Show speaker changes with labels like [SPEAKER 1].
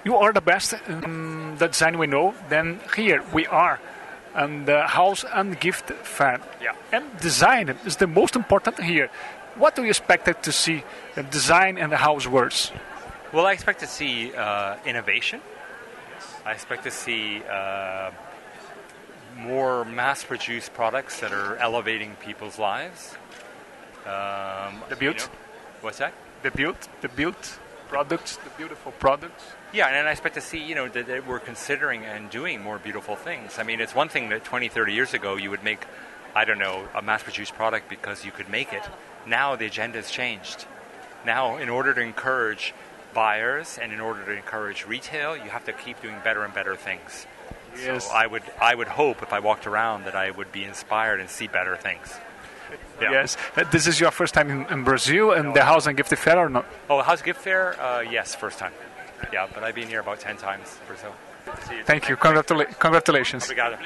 [SPEAKER 1] you are the best in the design we know, then here we are. And the house and gift fair.
[SPEAKER 2] Yeah.
[SPEAKER 1] And design is the most important here. What do you expect to see the design and the house words?
[SPEAKER 2] Well, I expect to see innovation. I expect to see more mass-produced products that are elevating people's lives.
[SPEAKER 1] The build?
[SPEAKER 2] What's that?
[SPEAKER 1] The build products, the beautiful products.
[SPEAKER 2] Yeah, and I expect to see, that we're considering and doing more beautiful things. I mean, it's one thing that 20, 30 years ago you would make, a mass-produced product because you could make it. Now the agenda has changed. Now, in order to encourage buyers and in order to encourage retail, you have to keep doing better and better things.
[SPEAKER 1] Yes.
[SPEAKER 2] So I would hope if I walked around that I would be inspired and see better things. Yeah.
[SPEAKER 1] Yes. This is your first time in Brazil and the House and Gift Fair or not?
[SPEAKER 2] Oh, House Gift Fair? Yes, first time. Yeah, but I've been here about 10 times or so.
[SPEAKER 1] Thank you. Congratulations.
[SPEAKER 2] Obrigado.